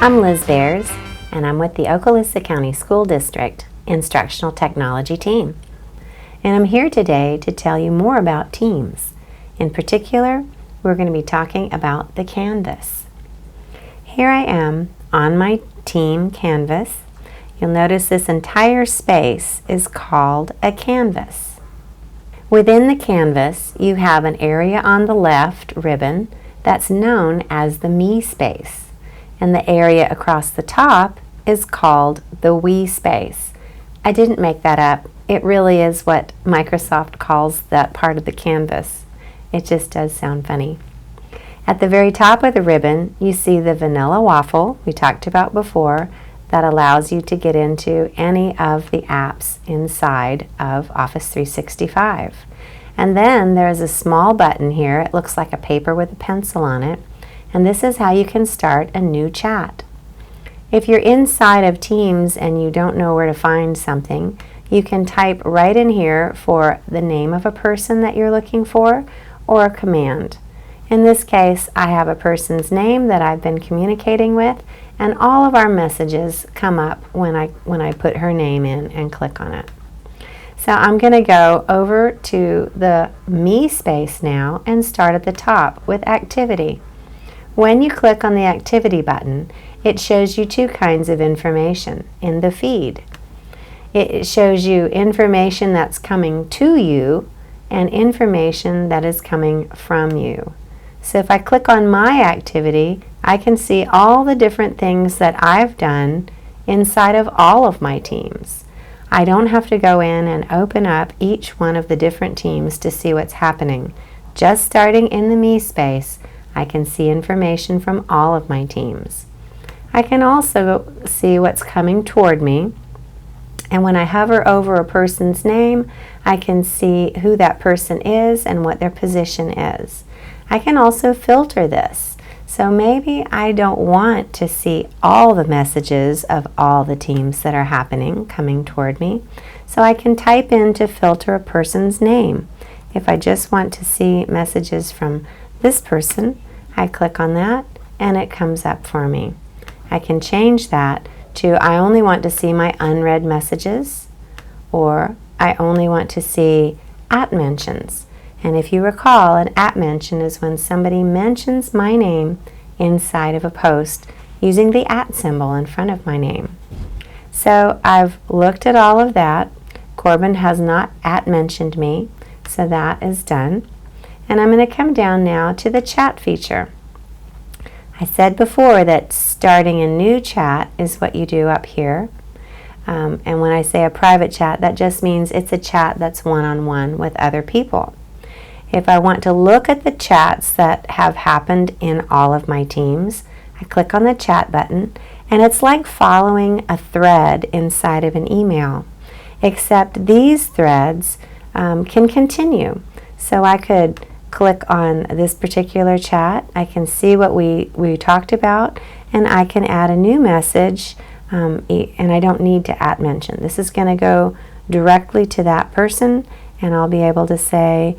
I'm Liz Bears, and I'm with the Okaloosa County School District Instructional Technology Team. And I'm here today to tell you more about Teams. In particular, we're going to be talking about the Canvas. Here I am on my Team Canvas. You'll notice this entire space is called a canvas. Within the canvas, you have an area on the left ribbon that's known as the Me space. And the area across the top is called the We space. I didn't make that up. It really is what Microsoft calls that part of the canvas. It just does sound funny. At the very top of the ribbon, you see the vanilla waffle we talked about before that allows you to get into any of the apps inside of Office 365. And then there's a small button here. It looks like a paper with a pencil on it. And this is how you can start a new chat. If you're inside of Teams and you don't know where to find something, you can type right in here for the name of a person that you're looking for or a command. In this case, I have a person's name that I've been communicating with, and all of our messages come up when I put her name in and click on it. So I'm going to go over to the Me space now and start at the top with Activity. When you click on the Activity button, it shows you two kinds of information in the feed. It shows you information that's coming to you and information that is coming from you. So if I click on My Activity, I can see all the different things that I've done inside of all of my teams. I don't have to go in and open up each one of the different teams to see what's happening. Just starting in the Me space, I can see information from all of my teams. I can also see what's coming toward me, and when I hover over a person's name, I can see who that person is and what their position is. I can also filter this. So maybe I don't want to see all the messages of all the teams that are happening coming toward me. So I can type in to filter a person's name. If I just want to see messages from this person, I click on that and it comes up for me. I can change that to I only want to see my unread messages, or I only want to see @mentions. And if you recall, an @mention is when somebody mentions my name inside of a post using the @ symbol in front of my name. So I've looked at all of that. Corbin has not @mentioned me, so that is done. And I'm going to come down now to the chat feature. I said before that starting a new chat is what you do up here. And when I say a private chat, that just means it's a chat that's one-on-one with other people. If I want to look at the chats that have happened in all of my teams, I click on the chat button, and it's like following a thread inside of an email, except these threads can continue. So I could click on this particular chat, I can see what we talked about, and I can add a new message, and I don't need to @mention. This is going to go directly to that person, and I'll be able to say,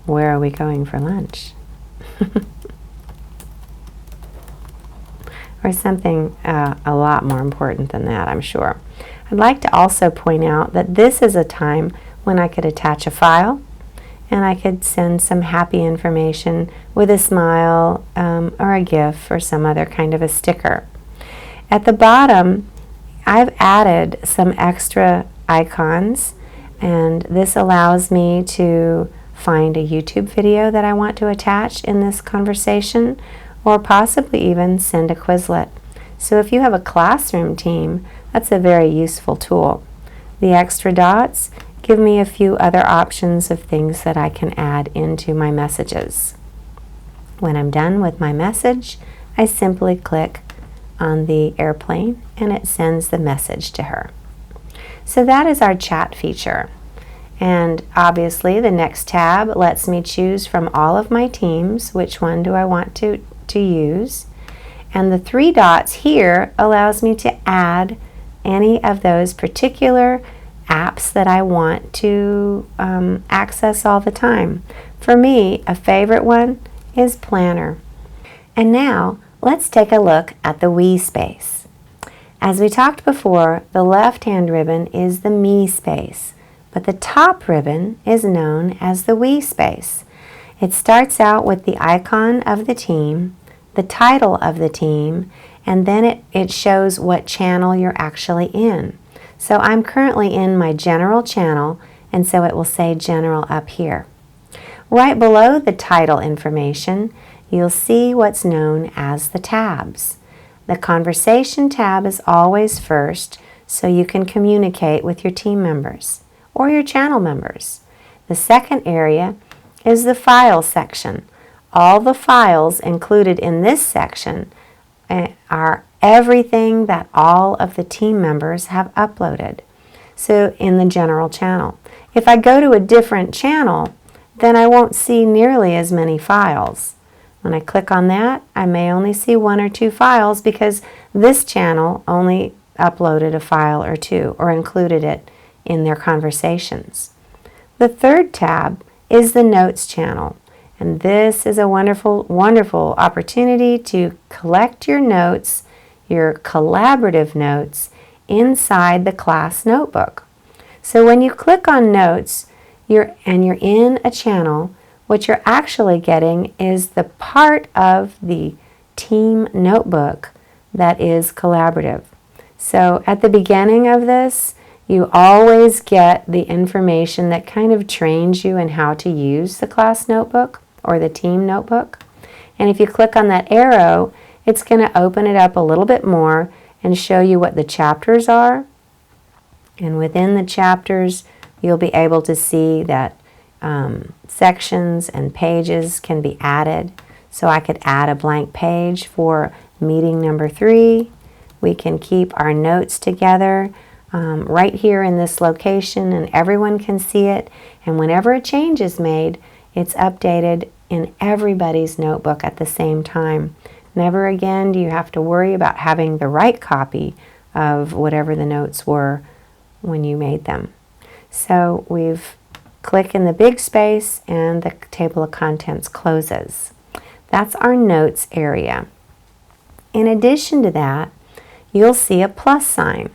where are we going for lunch? Or something a lot more important than that, I'm sure. I'd like to also point out that this is a time when I could attach a file, and I could send some happy information with a smile or a GIF or some other kind of a sticker. At the bottom, I've added some extra icons, and this allows me to find a YouTube video that I want to attach in this conversation, or possibly even send a Quizlet. So if you have a classroom team, that's a very useful tool. The extra dots give me a few other options of things that I can add into my messages. When I'm done with my message, I simply click on the airplane and it sends the message to her. So that is our chat feature. And obviously the next tab lets me choose from all of my teams which one do I want to use. And the three dots here allows me to add any of those particular apps that I want to access all the time. For me, a favorite one is Planner. And now Let's take a look at the We space. As we talked before, the left-hand ribbon is the Me space, but the top ribbon is known as the We space. It starts out with the icon of the team, the title of the team, and then it shows what channel you're actually in. So I'm currently in my General channel, and so it will say General up here. Right below the title information, you'll see what's known as the tabs. The Conversation tab is always first, so you can communicate with your team members or your channel members. The second area is the File section. All the files included in this section are everything that all of the team members have uploaded. So in the General channel. If I go to a different channel, then I won't see nearly as many files. When I click on that, I may only see 1 or 2 files because this channel only uploaded a file or 2 or included it in their conversations. The third tab is the Notes channel, and this is a wonderful, wonderful opportunity to collect your notes, your collaborative notes, inside the class notebook. So when you click on Notes, you're in a channel, what you're actually getting is the part of the team notebook that is collaborative. So at the beginning of this, you always get the information that kind of trains you in how to use the class notebook or the team notebook. And if you click on that arrow, it's going to open it up a little bit more and show you what the chapters are. And within the chapters, you'll be able to see that sections and pages can be added. So I could add a blank page for meeting number 3. We can keep our notes together right here in this location, and everyone can see it. And whenever a change is made, it's updated in everybody's notebook at the same time. Never again do you have to worry about having the right copy of whatever the notes were when you made them. So we've click in the big space and the table of contents closes. That's our notes area. In addition to that, you'll see a plus sign.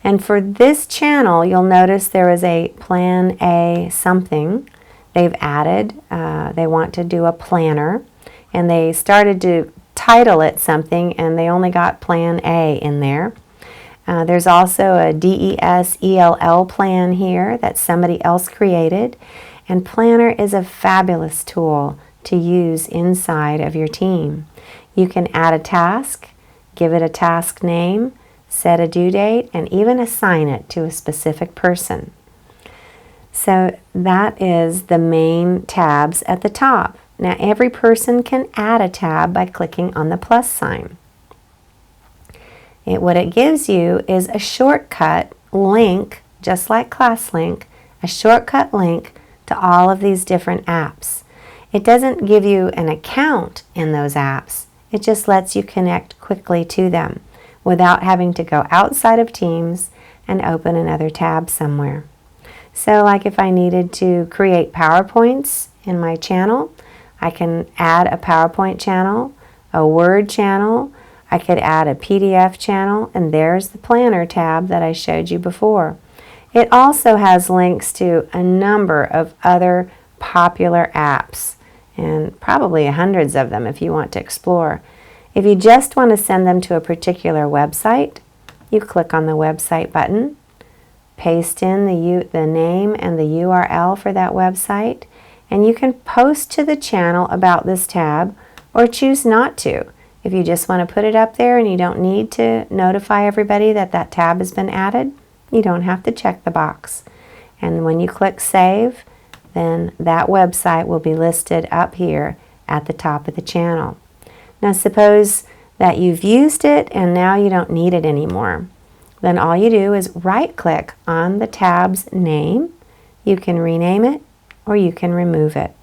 And for this channel, you'll notice there is a Plan A something they've added. They want to do a planner, and they started to title it something, and they only got Plan A in there. There's also a DES-ELL plan here that somebody else created, and Planner is a fabulous tool to use inside of your team. You can add a task, give it a task name, set a due date, and even assign it to a specific person. So that is the main tabs at the top. Now every person can add a tab by clicking on the plus sign. What it gives you is a shortcut link, just like ClassLink, a shortcut link to all of these different apps. It doesn't give you an account in those apps. It just lets you connect quickly to them without having to go outside of Teams and open another tab somewhere. So like if I needed to create PowerPoints in my channel, I can add a PowerPoint channel, a Word channel, I could add a PDF channel, and there's the Planner tab that I showed you before. It also has links to a number of other popular apps, and probably hundreds of them if you want to explore. If you just want to send them to a particular website, you click on the website button, paste in the name and the URL for that website, and you can post to the channel about this tab or choose not to. If you just want to put it up there and you don't need to notify everybody that that tab has been added, you don't have to check the box. And when you click Save, then that website will be listed up here at the top of the channel. Now suppose that you've used it and now you don't need it anymore. Then all you do is right-click on the tab's name. You can rename it or you can remove it.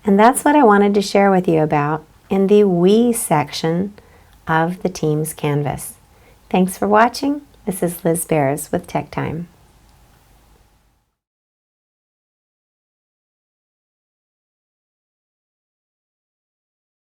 And that's what I wanted to share with you about in the We section of the Teams Canvas. Thanks for watching. This is Liz Bears with Tech Time.